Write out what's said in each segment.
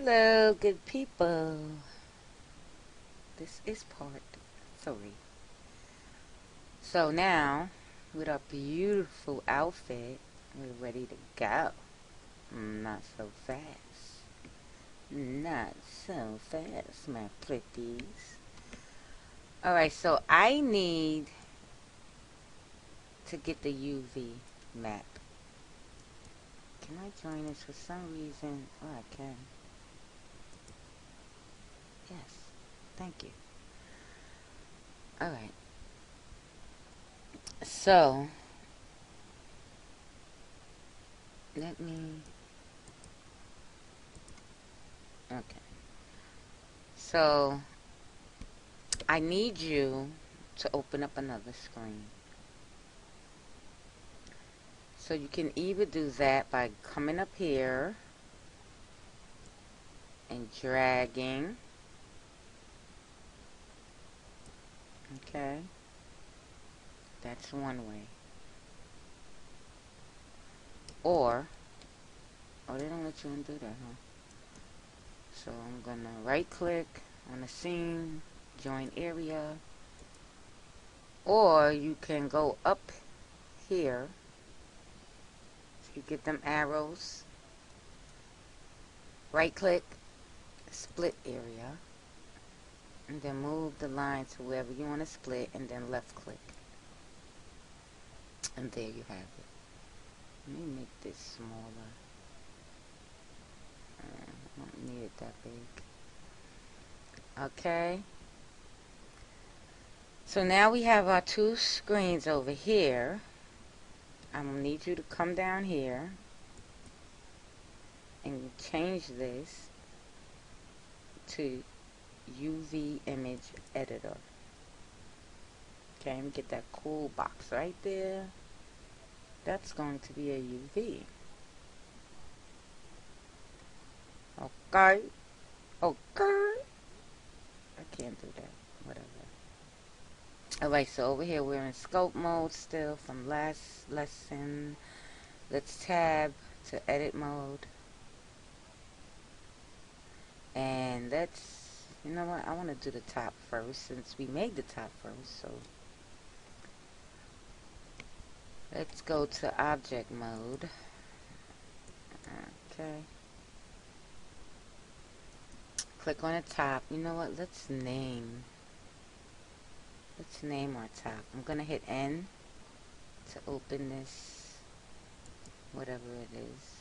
Hello, good people. This is part 3. So now, with our beautiful outfit, we're ready to go. Not so fast. Not so fast, my pretties. Alright, so I need to get the UV map. Can I join this for some reason? Oh, I can. Yes. Thank you. Alright. So, let me... Okay. So, I need you to open up another screen. So you can either do that by coming up here and dragging. Okay. That's one way. Or, oh, they don't let you undo that, huh? So I'm gonna right click on the scene, join area. Or you can go up here. So you get them arrows. Right click, split area. And then move the line to wherever you want to split, and then left click. And there you have it. Let me make this smaller. I don't need it that big. Okay. So now we have our two screens over here. I'm going to need you to come down here and change this to UV image editor. Okay, let me get that cool box right there. That's going to be a UV. Okay. Okay. I can't do that. Whatever. Alright, so over here we're in scope mode still from last lesson. Let's tab to edit mode. And let's, you know what, I want to do the top first since we made the top first. So let's go to object mode. Okay. Click on the top. You know what, let's name our top. I'm going to hit N to open this, whatever it is.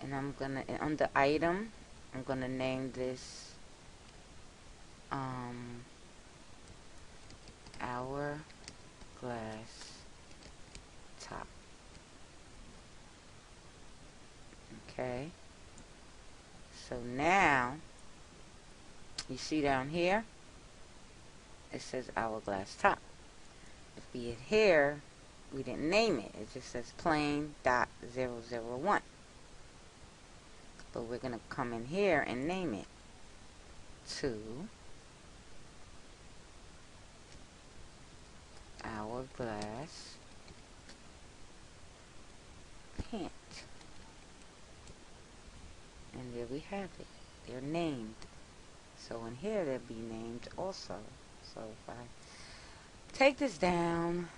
And I'm going to, under item, I'm going to name this hourglass top. Okay. So now, you see down here, it says hourglass top. If we hit here, we didn't name it. It just says plain .001. But we're going to come in here and name it to hourglass pant. And there we have it. They're named. So in here they'll be named also. So if I take this down,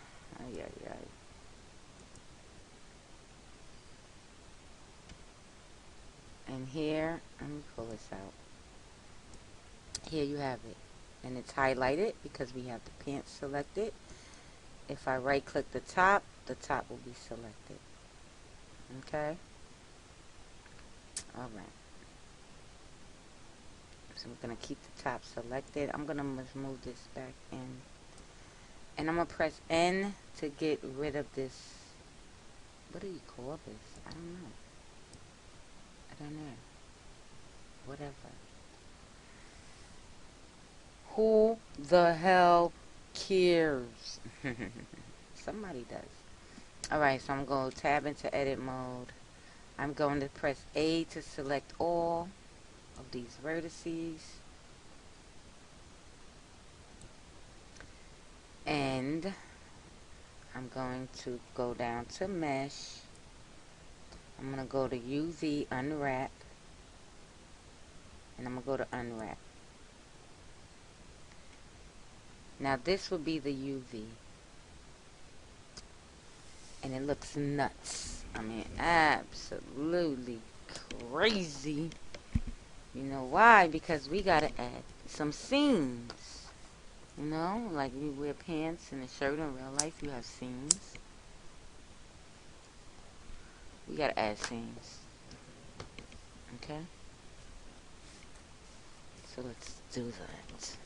and here, let me pull this out. Here you have it. And it's highlighted because we have the pants selected. If I right click the top will be selected. Okay? Alright. So we're going to keep the top selected. I'm going to move this back in. And I'm going to press N to get rid of this. What do you call this? I don't know. Whatever. Who the hell cares? Somebody does. Alright, so I'm going to tab into edit mode. I'm going to press A to select all of these vertices. And I'm going to go down to mesh I'm going to go to UV unwrap, and I'm going to go to unwrap. Now this will be the UV, and it looks nuts. I mean, absolutely crazy. You know why? Because we got to add some seams. You know, like you wear pants and a shirt in real life, you have seams. We got to add seams. Okay? So let's do that.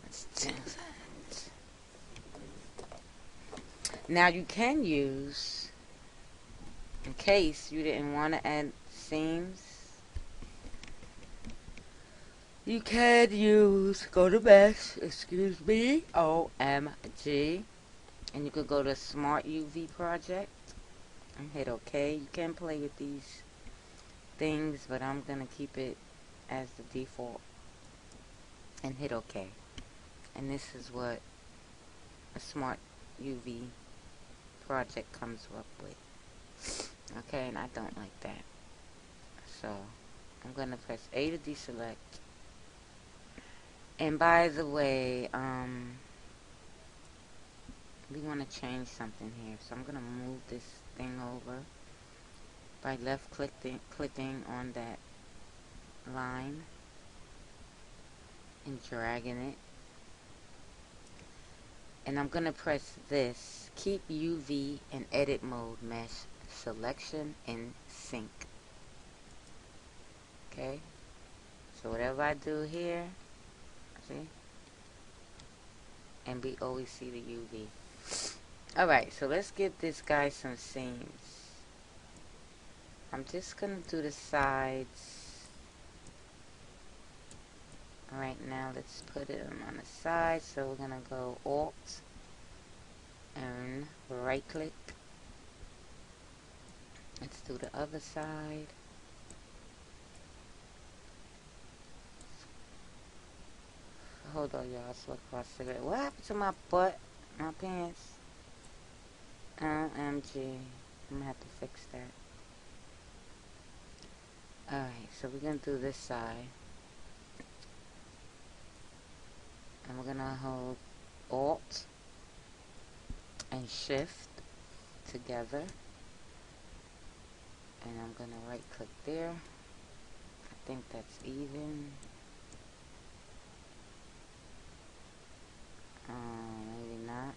Let's do that. Now you can use, in case you didn't want to add seams, you can use, go to mesh, excuse me, OMG, and you could go to Smart UV Project and hit OK. You can play with these things, but I'm going to keep it as the default and hit OK. And this is what a Smart UV Project comes up with. Okay, and I don't like that. So I'm going to press A to deselect. And by the way, we want to change something here. So I'm going to move this thing over by left clicking on that line and dragging it. And I'm going to press this, keep UV in edit mode, mesh selection in sync. Okay, so whatever I do here, see, and we always see the UV. Alright, so let's give this guy some seams. I'm just going to do the sides. Alright, now let's put them on the side. So we're going to go Alt and right click. Let's do the other side. Hold on, y'all. So across cigarette. What happened to my butt? My pants? OMG. I'm gonna have to fix that. Alright, so we're gonna do this side. And we're gonna hold Alt and Shift together. And I'm gonna right click there. I think that's even. Maybe not.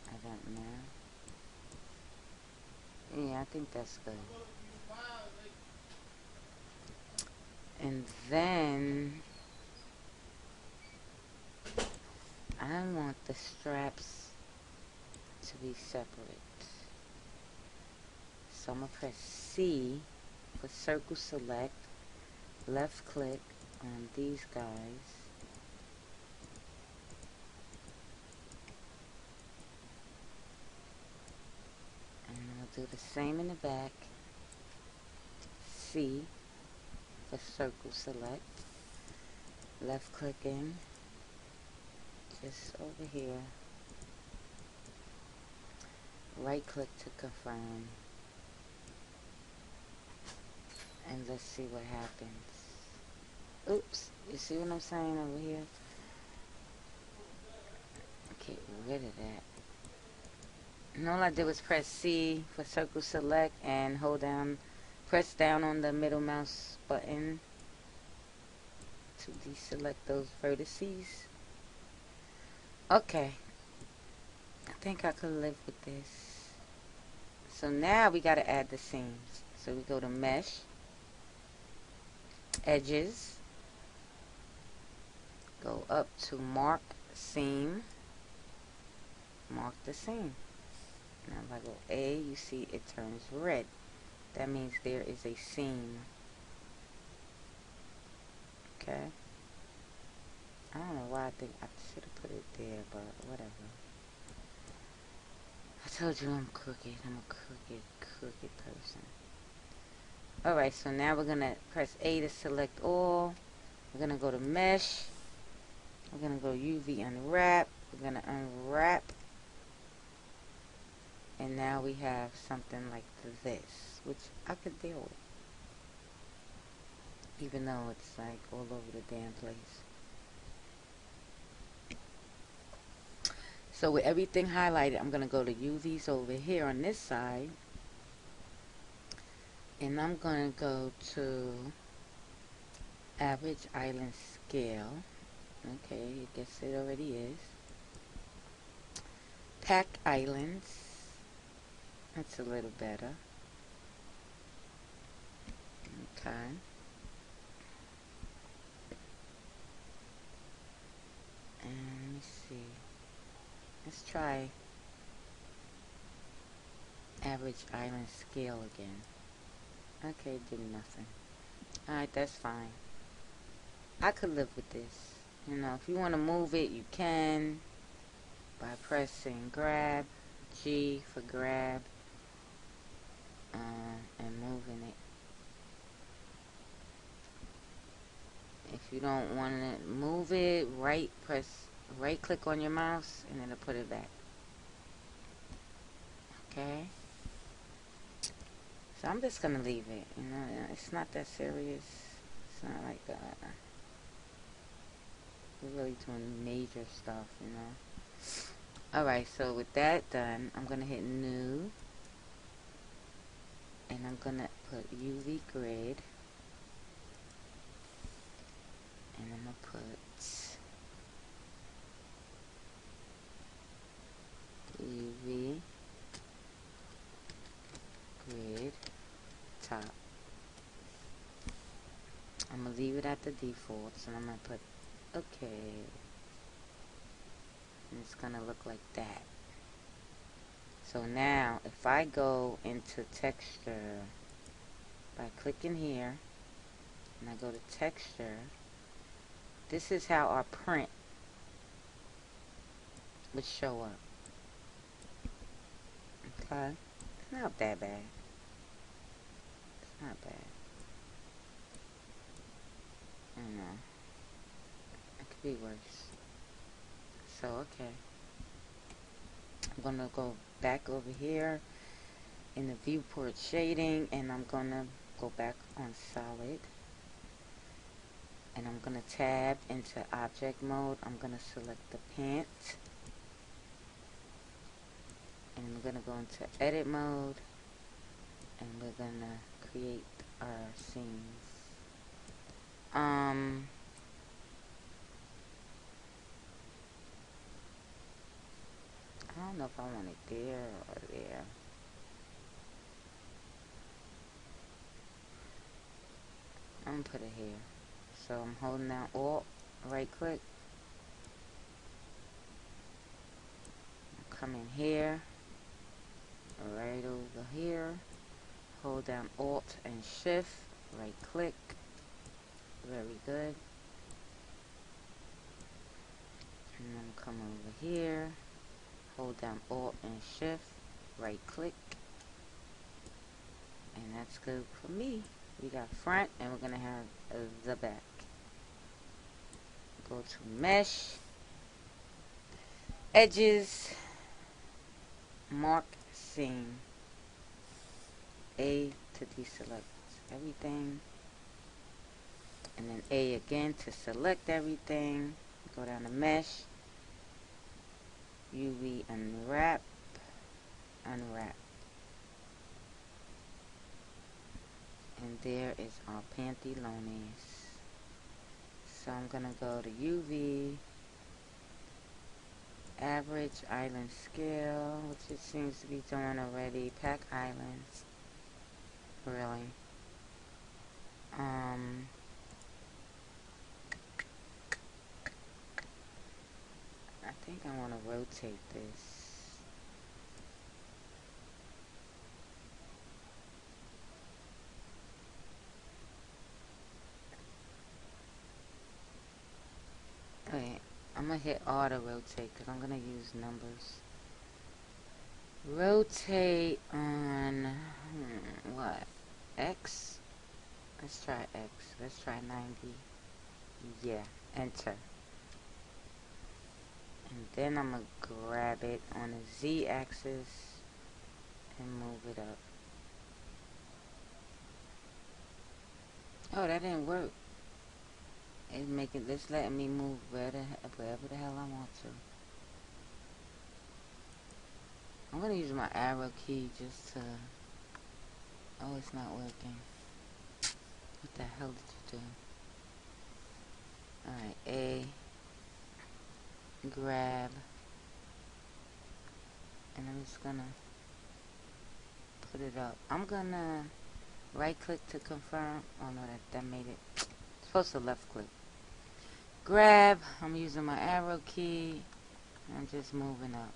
I don't know. Yeah, I think that's good. And then I want the straps to be separate. So I'm going to press C for circle select, left click on these guys. And I'll do the same in the back. C for circle select, left clicking just over here, right click to confirm, and let's see what happens. Oops, you see what I'm saying over here? Get rid of that. And all I did was press C for circle select and hold down, press down on the middle mouse button to deselect those vertices. Okay, I think I could live with this. So now we got to add the seams. So we go to mesh, edges, go up to mark seam, mark the seam. Now if I go A, you see it turns red. That means there is a seam. Okay. I don't know why I think I should have put it there, but whatever. I told you I'm crooked. I'm a crooked person. Alright, so now we're going to press A to select all. We're going to go to mesh. We're going to go UV unwrap. We're going to unwrap. And now we have something like this, which I could deal with. Even though it's like all over the damn place. So with everything highlighted, I'm going to go to UVs over here on this side. And I'm going to go to average island scale. Okay, I guess it already is. Pack islands. That's a little better. Okay. And let me see. Let's try average island scale again. Okay, did nothing. Alright, that's fine. I could live with this. You know, if you want to move it, you can. By pressing grab, G for grab, and moving it. If you don't want to move it, right click on your mouse and it'll put it back. Okay? So I'm just going to leave it. You know, it's not that serious. It's not like we're really doing major stuff, you know. Alright, so with that done, I'm going to hit new. And I'm going to put UV grid. And I'm going to put UV grid top. I'm going to leave it at the defaults and I'm going to put OK. And it's going to look like that. So now if I go into texture by clicking here and I go to texture, this is how our print would show up. Okay, it's not that bad. It's not bad. I know. It could be worse. So, okay. I'm going to go back over here in the viewport shading and I'm going to go back on solid. And I'm going to tab into object mode. I'm going to select the pant. And we're going to go into edit mode. And we're going to create our scenes. I don't know if I want it there or there. I'm going to put it here. So I'm holding down Alt, right click. Come in here, right over here. Hold down Alt and Shift, right click. Very good. And then come over here. Hold down Alt and Shift, right click. And that's good for me. We got front and we're going to have the back. Go to mesh, edges, mark scene, A to deselect everything, and then A again to select everything. Go down to mesh, UV unwrap, unwrap. And there is our pantalones. So I'm going to go to UV, average island scale, which it seems to be doing already, pack islands, really. I think I want to rotate this. Wait, I'm going to hit R to rotate because I'm going to use numbers. Rotate on, what? X? Let's try X. Let's try 90. Yeah, enter. And then I'm going to grab it on the Z axis and move it up. Oh, that didn't work. It's letting me move wherever the hell I want to. I'm gonna use my arrow key just to... Oh, it's not working. What the hell did you do? Alright, A. Grab. And I'm just gonna put it up. I'm gonna right click to confirm. Oh no, that made it. It's supposed to left click. Grab. I'm using my arrow key. I'm just moving up.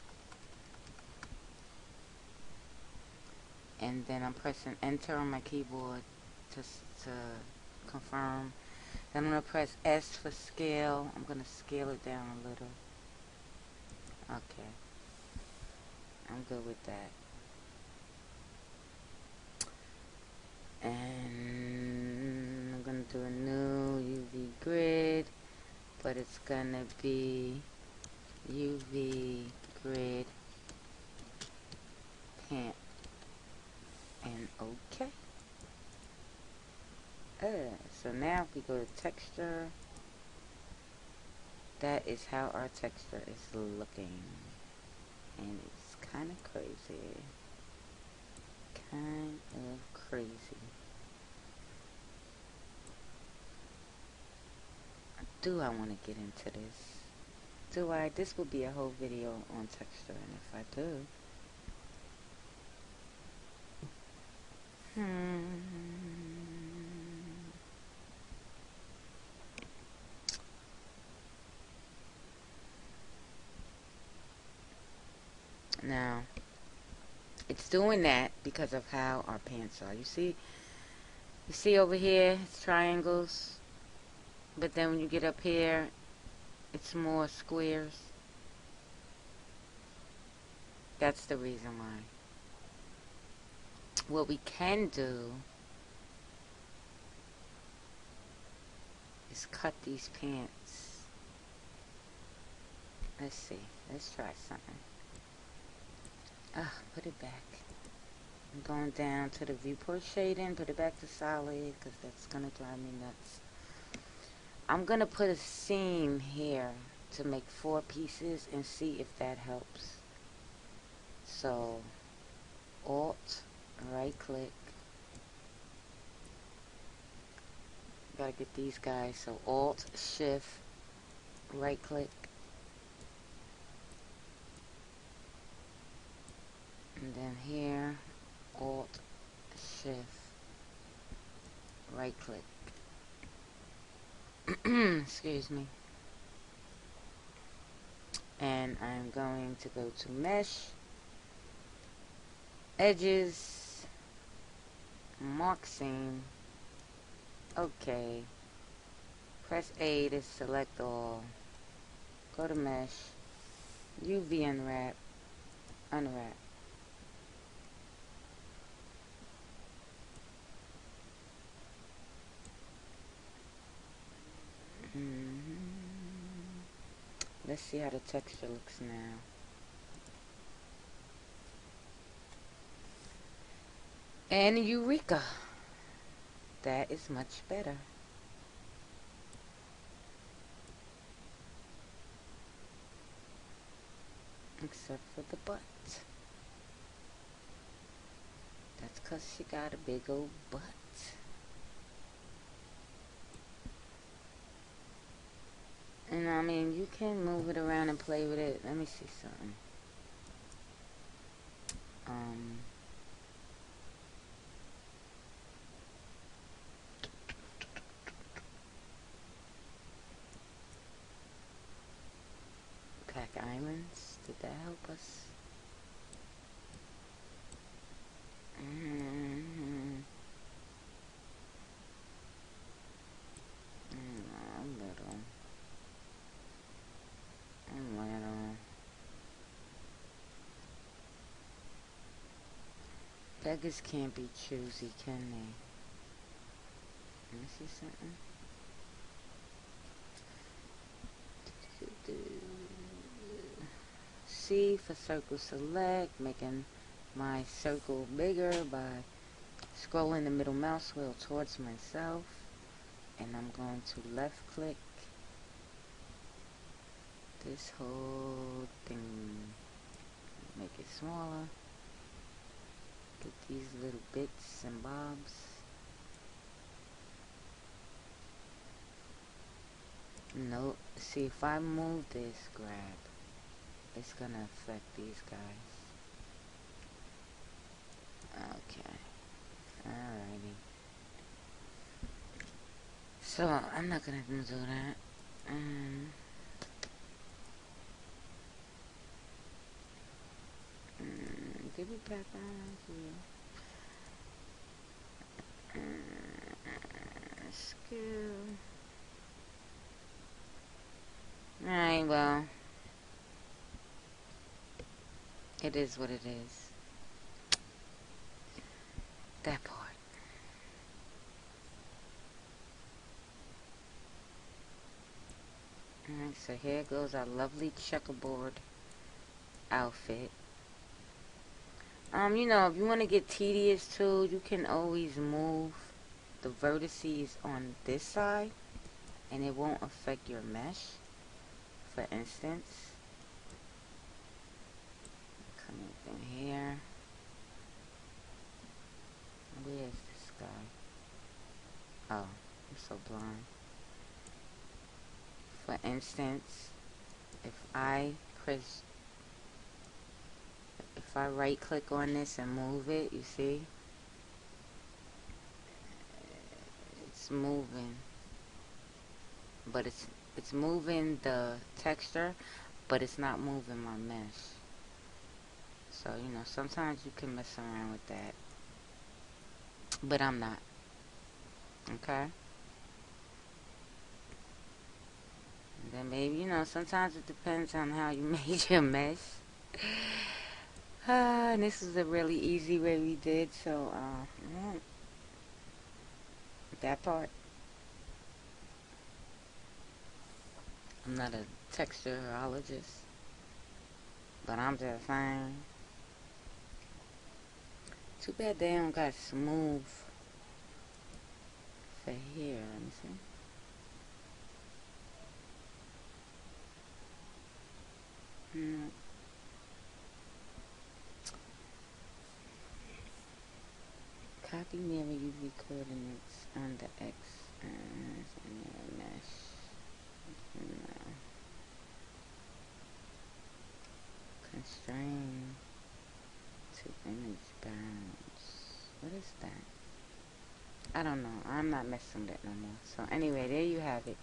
And then I'm pressing enter on my keyboard to confirm. Then I'm going to press S for scale. I'm going to scale it down a little. Okay. I'm good with that. And I'm going to do a new UV grid. But it's going to be UV grid pant. And okay. So now if we go to texture, that is how our texture is looking. And it's kind of crazy. Kind of crazy. Do I want to get into this? Do I? This will be a whole video on texture, and if I do, now, it's doing that because of how our pants are. You see over here, it's triangles, but then when you get up here, it's more squares. That's the reason why. What we can do is cut these pants. Let's see. Let's try something. Put it back. I'm going down to the viewport shading. Put it back to solid because that's going to drive me nuts. I'm going to put a seam here to make 4 pieces and see if that helps. So, Alt, right click. Gotta get these guys. So Alt, Shift, right click. And then here, Alt, Shift, right click. Excuse me. And I'm going to go to Mesh, Edges, Mark Seam. Okay. Press A to select all. Go to Mesh, UV Unwrap, Unwrap. Let's see how the texture looks now. And Eureka! That is much better. Except for the butt. That's because she got a big old butt. And I mean, you can move it around and play with it. Let me see something. Pack Islands. Did that help us? Beggars can't be choosy, can they? Let me see something. C for circle select, making my circle bigger by scrolling the middle mouse wheel towards myself, and I'm going to left click this whole thing, make it smaller, get these little bits and bobs. No, see, if I move this grab, it's gonna affect these guys. Okay, alrighty. So I'm not gonna do that. Give it back on here. Skill. Alright, well, it is what it is. That part. Alright, so here goes our lovely checkerboard outfit. You know, if you want to get tedious too, you can always move the vertices on this side and it won't affect your mesh. For instance, coming in here. Where's this guy? Oh, I'm so blind. For instance, if I right click on this and move it, you see? It's moving. But it's moving the texture, but it's not moving my mesh. So, you know, sometimes you can mess around with that. But I'm not. Okay? And then maybe, you know, sometimes it depends on how you made your mesh. And this is a really easy way we did, so, that part. I'm not a texturologist, but I'm just saying. Too bad they don't got smooth for here. Let me see. Copy mirror UV coordinates on the X and mesh. No. Constrain to image bounds. What is that? I don't know. I'm not messing with it no more. So anyway, there you have it.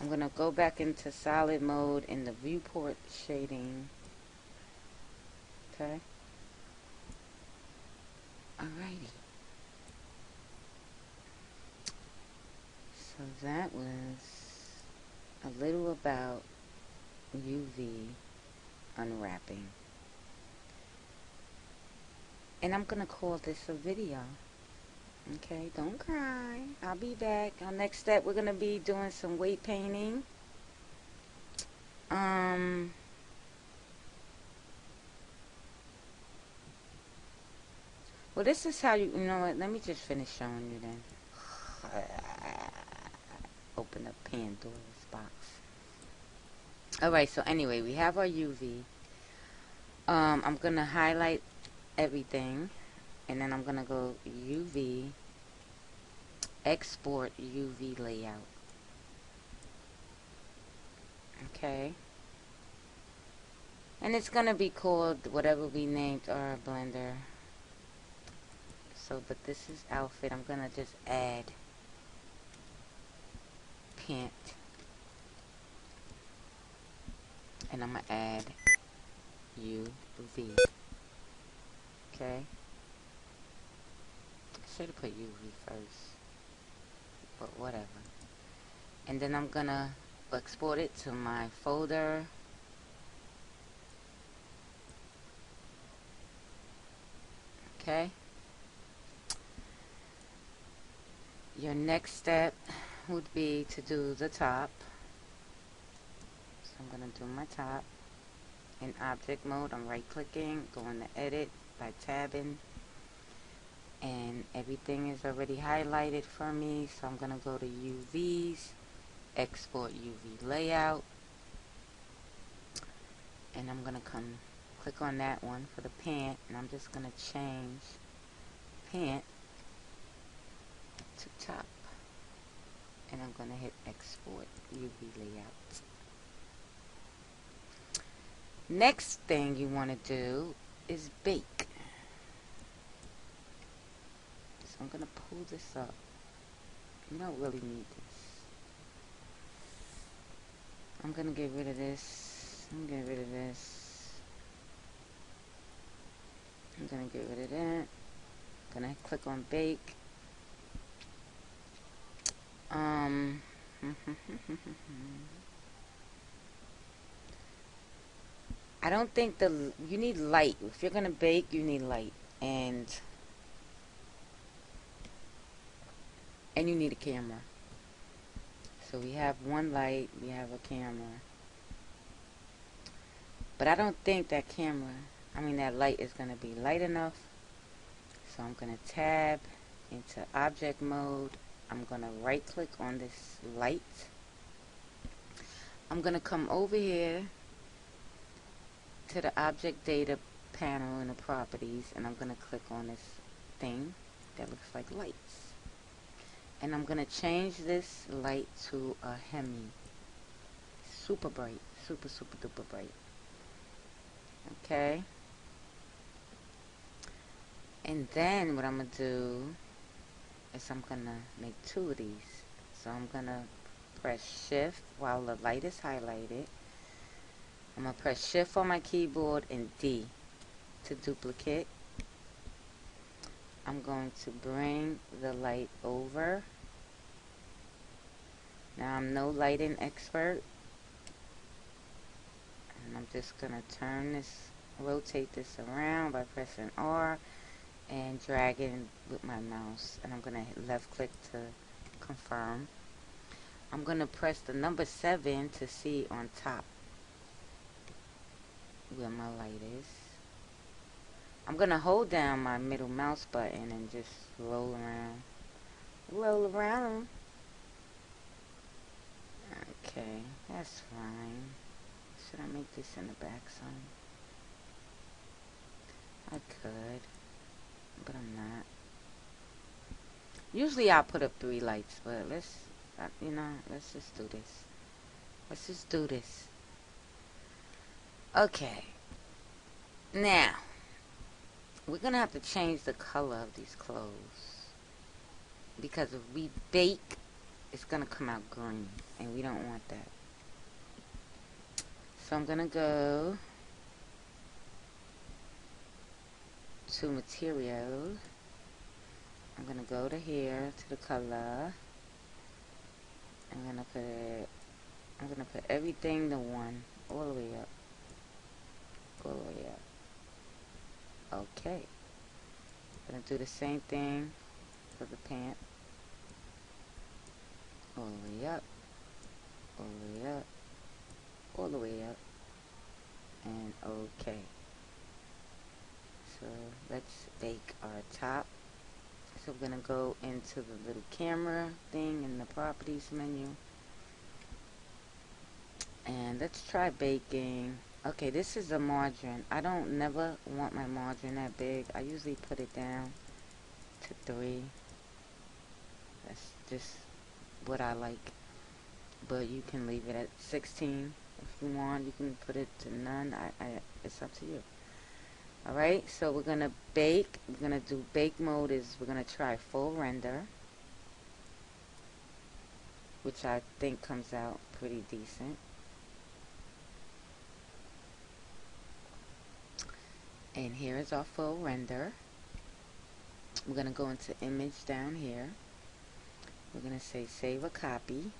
I'm going to go back into solid mode in the viewport shading. Okay. Alrighty. So that was a little about UV unwrapping. And I'm going to call this a video. Okay, don't cry. I'll be back. Our next step, we're going to be doing some weight painting. Well, this is how you know what, let me just finish showing you then. Open up Pandora's box. Alright, so anyway, we have our UV. I'm going to highlight everything. And then I'm going to go UV, export UV layout. Okay. And it's going to be called whatever we named our blender. So, but this is outfit. I'm going to just add pant. And I'm going to add UV. Okay. Should have put UV first, but whatever. And then I'm gonna export it to my folder. Okay. Your next step would be to do the top. So I'm gonna do my top. In object mode, I'm right clicking, going to edit, by tabbing, and everything is already highlighted for me. So I'm gonna go to UVs, export UV layout, and I'm gonna come click on that one for the pant, and I'm just gonna change pant to top, and I'm gonna hit export UV layout. Next thing you want to do is bake. So I'm gonna pull this up. You don't really need this. I'm gonna get rid of this. I'm gonna get rid of this. I'm gonna get rid of that. Gonna click on bake. I don't think you need light. If you're gonna bake, you need light, and you need a camera. So we have one light, we have a camera, but I don't think that that light is gonna be light enough. So I'm gonna tab into object mode. I'm gonna right click on this light. I'm gonna come over here to the object data panel in the properties, and I'm gonna click on this thing that looks like lights, and I'm gonna change this light to a Hemi, super bright, super duper bright. Okay, and then what I'm gonna do is I'm gonna make two of these. So I'm gonna press shift while the light is highlighted. I'm gonna press shift on my keyboard and D to duplicate. I'm going to bring the light over. Now I'm no lighting expert, and I'm just gonna rotate this around by pressing R and dragging with my mouse, and I'm gonna hit left click to confirm. I'm gonna press the number 7 to see on top where my light is. I'm gonna hold down my middle mouse button and just roll around. Okay, that's fine. Should I make this in the back some? I could, but I'm not. Usually I'll put up 3 lights, but let's just do this. Let's just do this. Okay. Now, we're gonna have to change the color of these clothes, because if we bake, it's gonna come out green, and we don't want that. So I'm gonna go to material. I'm gonna go to here to the color. I'm gonna put everything to 1, all the way up. Okay. I'm gonna do the same thing for the pant. All the way up, all the way up, all the way up, and okay. So let's bake our top. So we're gonna go into the little camera thing in the properties menu, and let's try baking. Okay, this is a margarine. I don't never want my margarine that big. I usually put it down to 3. That's just what I like. But you can leave it at 16 if you want. You can put it to none. It's up to you. Alright, so we're gonna bake. We're gonna do bake mode we're gonna try full render, which I think comes out pretty decent. And here is our full render. We're going to go into image down here. We're going to say save a copy.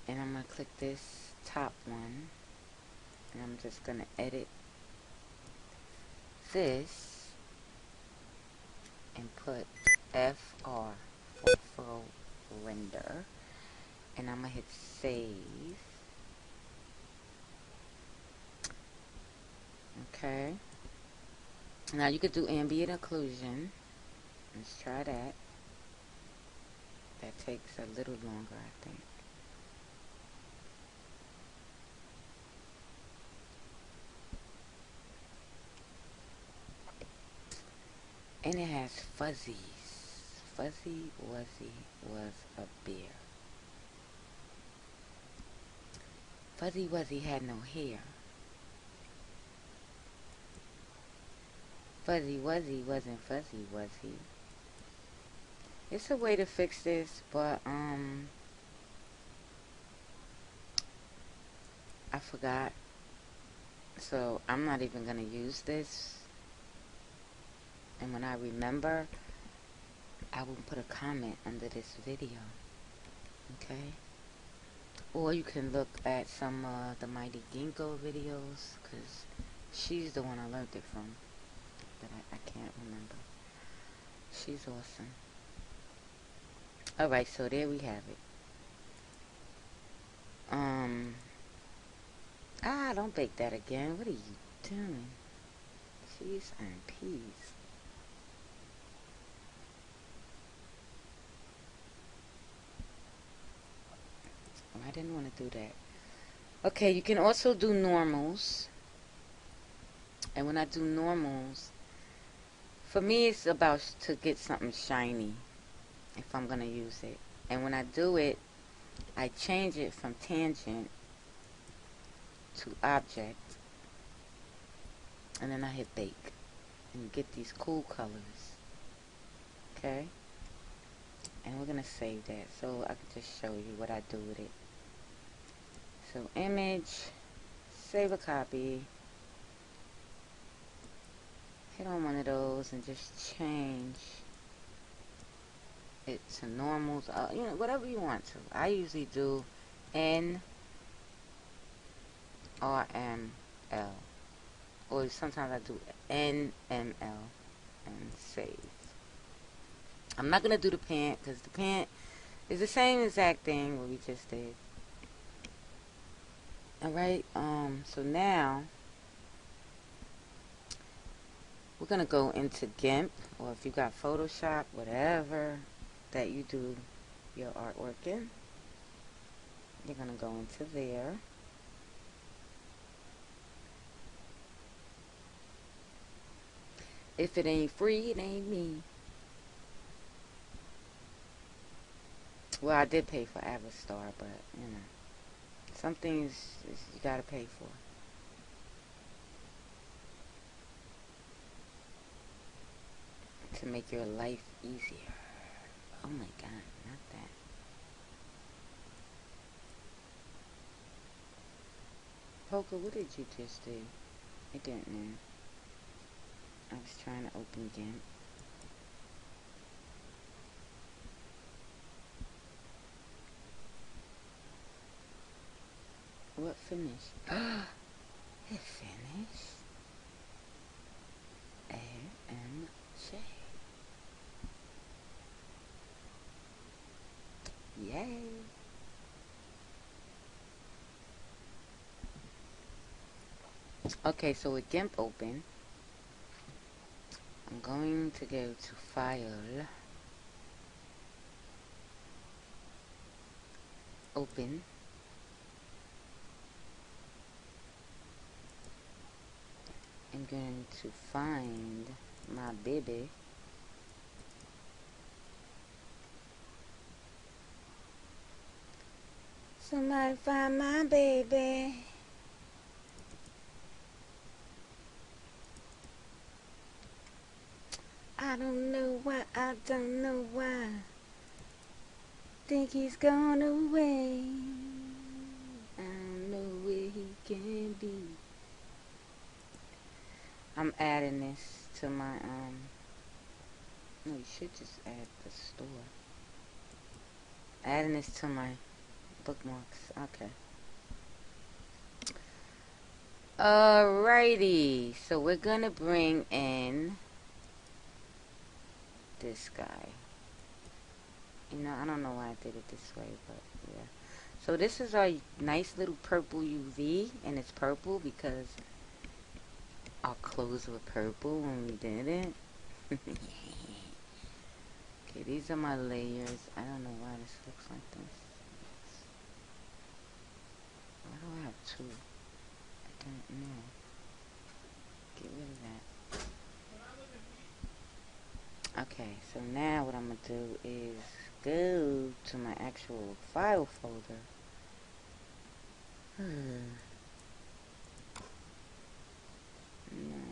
And I'm going to click this top one. And I'm just going to edit this and put FR for full render. And I'm going to hit save. Okay, Now you could do ambient occlusion. Let's try that. That takes a little longer, I think. And it has fuzzies. Fuzzy Wuzzy was a bear. Fuzzy Wuzzy had no hair. Fuzzy Wuzzy wasn't fuzzy, was he? It's a way to fix this, but I forgot. So I'm not even gonna use this. And when I remember, I will put a comment under this video. Okay? Or you can look at some the Mighty Ginkgo videos, because she's the one I learned it from. But I can't remember. She's awesome. Alright, so there we have it. Don't bake that again. What are you doing? Cheese and peas. Oh, I didn't want to do that. Okay, you can also do normals. And when I do normals, for me it's about to get something shiny if I'm going to use it. And when I do it, I change it from tangent to object. And then I hit bake. And you get these cool colors. Okay? And we're going to save that so I can just show you what I do with it. So image, save a copy. Hit on one of those and just change it to normals, you know, whatever you want to. I usually do NRML, or sometimes I do NML and save. I'm not gonna do the pant because the pant is the same exact thing what we just did. Alright, so now we're gonna go into Gimp, or if you got Photoshop, whatever that you do your artwork in, you're gonna go into there. If it ain't free, it ain't me. Well, I did pay for Avastar, but you know, some things you gotta pay for. To make your life easier. Oh my god, not that. Poca, what did you just do? I don't know. I was trying to open Gimp. What finished? It finished. AMJ. Yay. Okay, so with Gimp open, I'm going to go to File, Open, I'm going to find my baby. Somebody find my baby. I don't know why, I don't know why. Think he's gone away. I don't know where he can be. I'm adding this to my, no, you should just add the store. Adding this to my bookmarks. Okay. Alrighty. So we're gonna bring in this guy. You know, I don't know why I did it this way, but yeah. So this is our nice little purple UV, and it's purple because our clothes were purple when we did it. Okay, these are my layers. I don't know why this looks like this. Why do I have two? I don't know. Get rid of that. Okay, so now what I'm going to do is go to my actual file folder. No,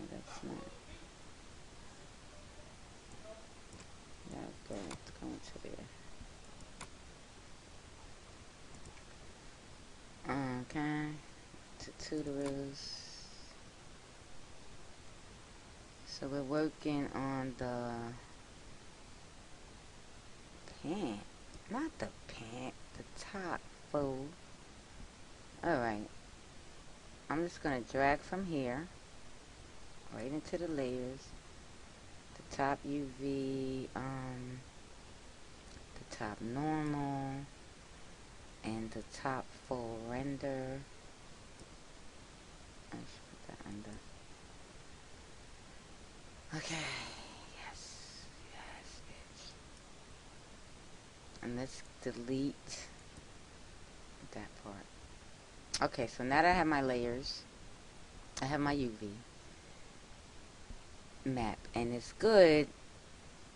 that's not. Let's go into there. Okay, tutorials. So we're working on the pant, not the pant, the top fold. Alright, I'm just going to drag from here right into the layers. The top UV, the top normal, and the top full render. I should put that under. Okay, yes, bitch. And let's delete that part. Okay, so now that I have my layers, I have my UV map, and it's good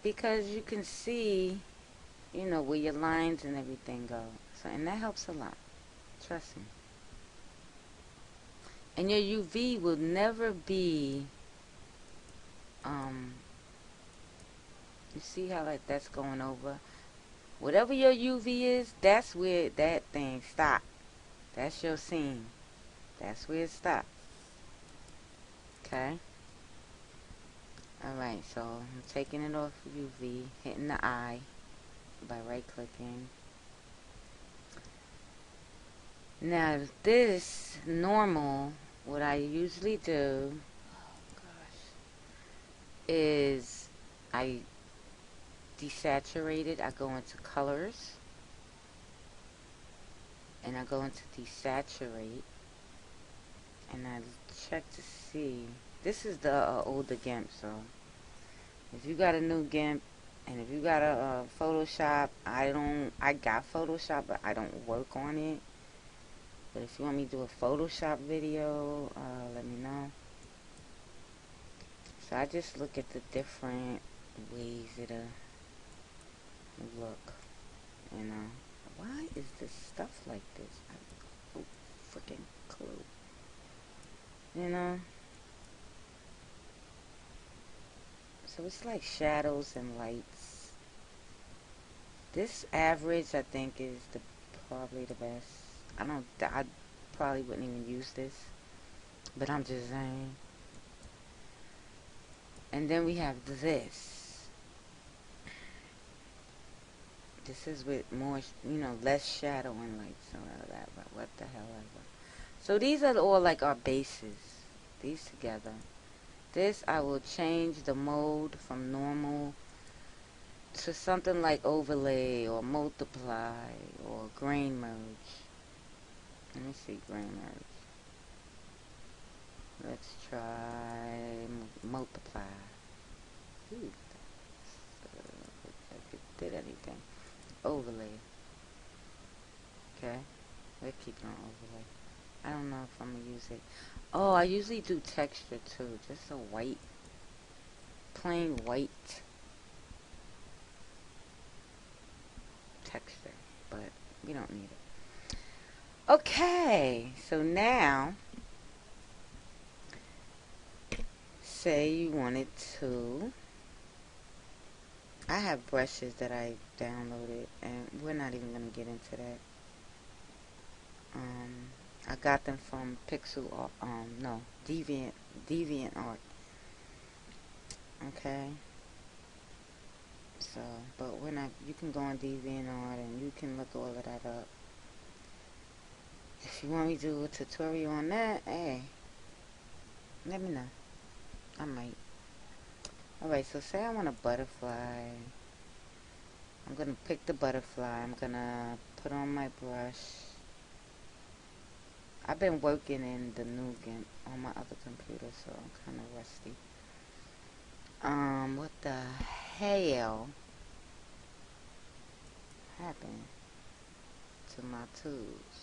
because you can see, you know, where your lines and everything go. So, and that helps a lot. Trust me. And your UV will never be, you see how like that's going over? Whatever your UV is, that's where that thing stops. That's your scene. That's where it stops. Okay? Alright, so I'm taking it off UV, hitting the eye by right clicking. Now this normal, what I usually do, is I desaturate it. I go into colors and I go into desaturate and I check to see. This is the older Gimp, so if you got a new Gimp and if you got a Photoshop, I got Photoshop, but I don't work on it. But if you want me to do a Photoshop video, let me know. So I just look at the different ways it'll look, you know. Why is this stuff like this? I have no freaking clue. You know? So it's like shadows and lights. This average, I think, is probably the best. I probably wouldn't even use this, but I'm just saying. And then we have this. This is with more, you know, less shadow and light. So that, but what the hell ever. So these are all like our bases. These together. This I will change the mode from normal to something like overlay or multiply or grain merge. Let me see, grain merge. Let's try multiply. Ooh, if it did anything. Overlay. Okay, we're keeping on overlay. I don't know if I'm gonna use it. Oh, I usually do texture too. Just a white, plain white texture, but we don't need it. Okay, so now, say you wanted to, I have brushes that I downloaded, and we're not even going to get into that. I got them from Deviant Art. Okay. So, but we're not, you can go on DeviantArt and you can look all of that up. If you want me to do a tutorial on that, hey, let me know. I might. Alright, so say I want a butterfly. I'm going to pick the butterfly. I'm going to put on my brush. I've been working in the new Gimp on my other computer, so I'm kind of rusty. What the hell happened to my tools?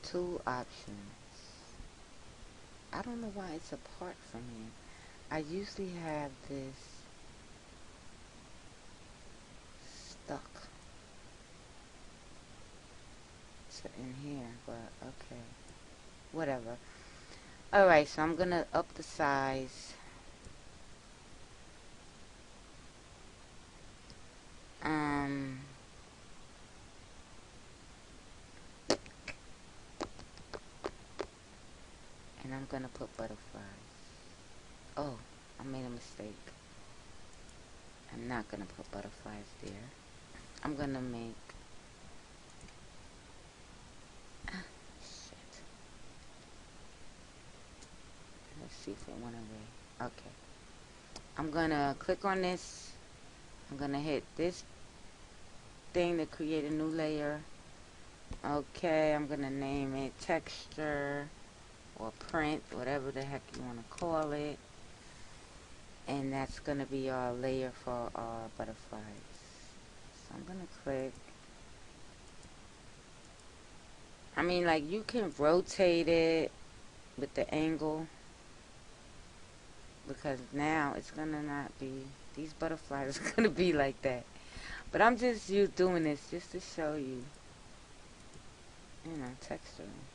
Tool options. I don't know why it's apart from here. I usually have this stuck in here, but okay, whatever. Alright, so I'm gonna up the size. And I'm gonna put butterflies. Oh, I made a mistake. I'm not gonna put butterflies there. I'm gonna make... shit. Let's see if it went away. Okay. I'm gonna click on this. I'm gonna hit this thing to create a new layer. Okay, I'm gonna name it texture or print, whatever the heck you want to call it. And that's gonna be our layer for our butterflies. So I'm gonna click. I mean, like, you can rotate it with the angle, because now it's gonna not be, these butterflies are gonna be like that. But I'm just doing this just to show you, you know, texturing.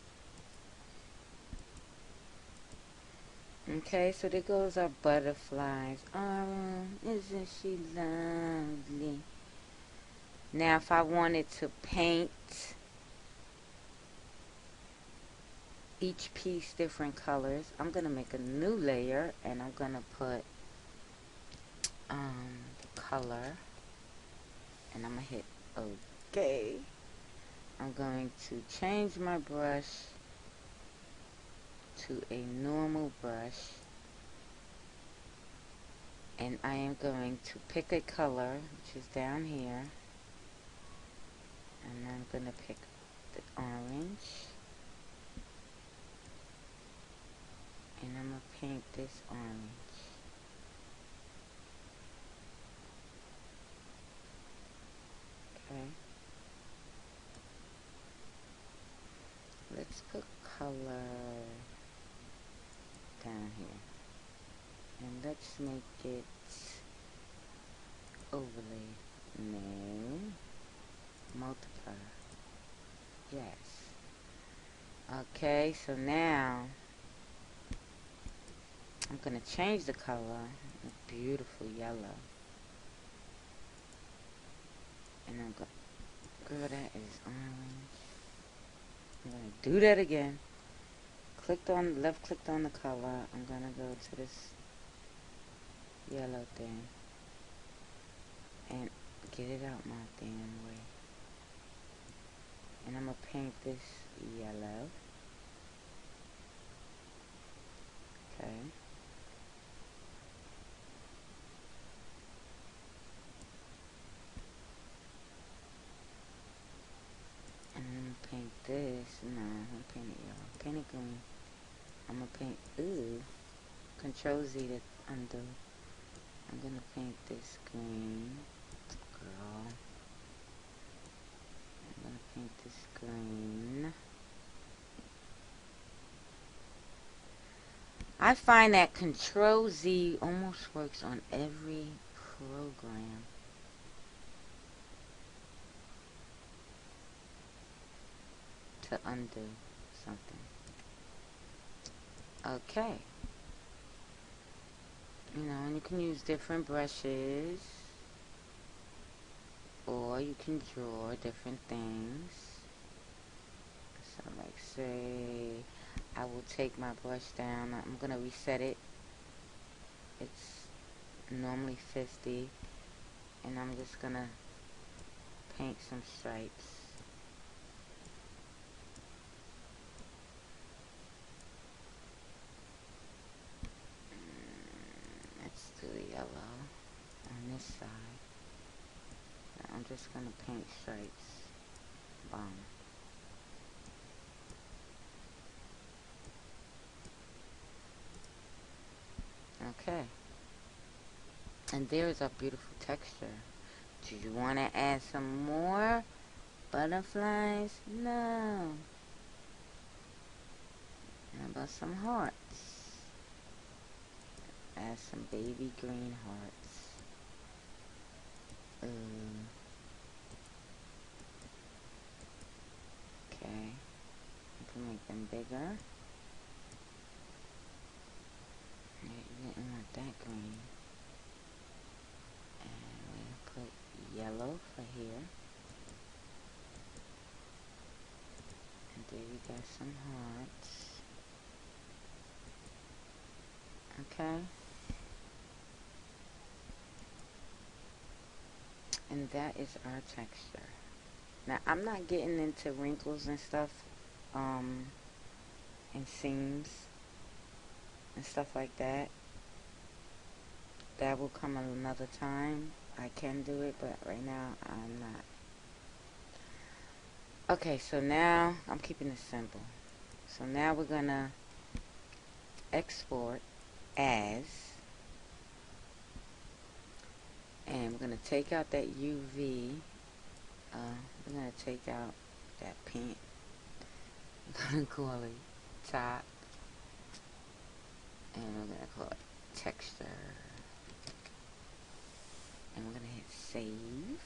Okay, so there goes our butterflies. Oh, isn't she lovely? Now if I wanted to paint each piece different colors, I'm gonna make a new layer and I'm gonna put color, and I'm gonna hit OK. I'm going to change my brush to a normal brush, and I am going to pick a color, which is down here, and I'm gonna pick the orange, and I'm gonna paint this orange. Okay. Let's put color down here. And let's make it overlay. No. Multiply. Yes. Okay, so now I'm going to change the color. A beautiful yellow. And I'm going to, girl, that is orange. I'm going to do that again. Left clicked on the color. I'm going to go to this yellow thing and get it out my damn way. And I'm going to paint this yellow. Okay. And I'm going to paint this. No, I'm going to paint it yellow. Paint it green. I'm going to paint, Control Z to undo. I'm going to paint this green. Girl. I'm going to paint this green. I find that Control Z almost works on every program. To undo something. Okay. You know, and you can use different brushes, or you can draw different things. So like say I will take my brush down, I'm gonna reset it. It's normally 50, and I'm just gonna paint some stripes. Let's do the yellow on this side. I'm just gonna paint stripes. Boom. Okay. And there is a beautiful texture. Do you want to add some more butterflies? No. How about some hearts? Add some baby green hearts. Okay. You can make them bigger. You didn't want that green. And we'll put yellow for here. And there you got some hearts. Okay. And that is our texture. Now, I'm not getting into wrinkles and stuff, and seams and stuff like that. That will come another time. I can do it, but right now I'm not. Okay, so now I'm keeping it simple. So now we're gonna export as, and we're gonna take out that UV. We're gonna take out that pink. I'm gonna call it top, and we're gonna call it texture, and we're gonna hit save.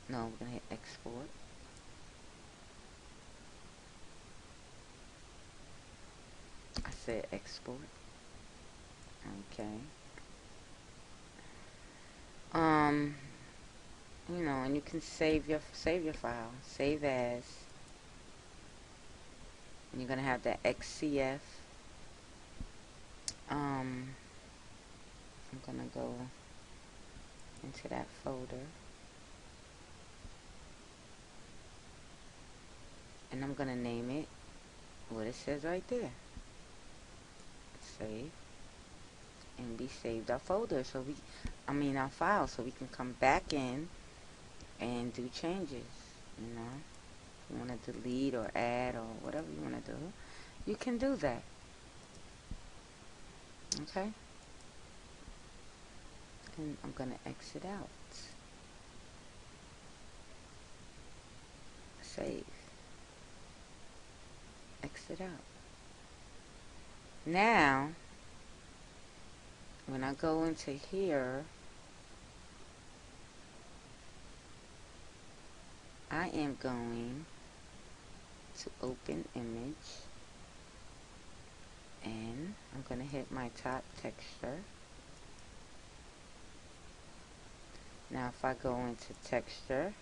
No, we're gonna hit export. I said export. Okay. You know, and you can save your file. Save as. And you're gonna have that XCF. I'm gonna go into that folder, and I'm gonna name it what it says right there. Save. And we saved our folder, so our file, so we can come back in and do changes. You know, if you want to delete or add or whatever you want to do, you can do that. Okay. And I'm gonna exit out. Save. Exit out. Now, when I go into here, I am going to open image, and I'm going to hit my top texture. Now if I go into texture,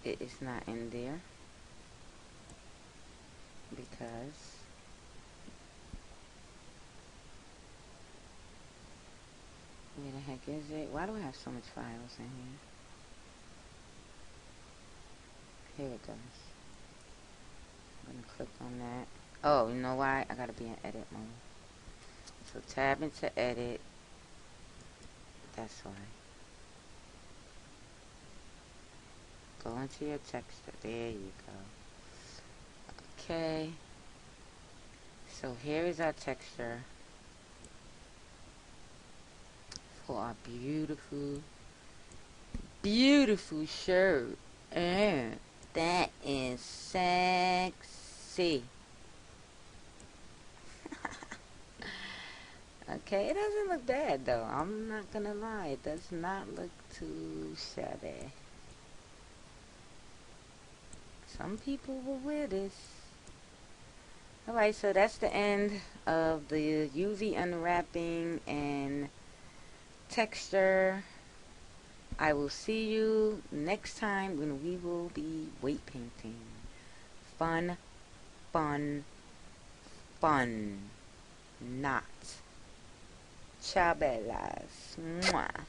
it is not in there because where the heck is it? Why do I have so much files in here? Here it goes. I'm going to click on that. Oh, you know why? I got to be in edit mode. So tab into edit. That's why. Go into your texture. There you go. Okay. So here is our texture for our beautiful, beautiful shirt. And that is sexy. Okay, it doesn't look bad though. I'm not gonna lie. It does not look too shabby. Some people will wear this. Alright, so that's the end of the UV unwrapping and texture. I will see you next time when we will be weight painting. Fun, fun, fun. Not. Ciao bellas. Mwah.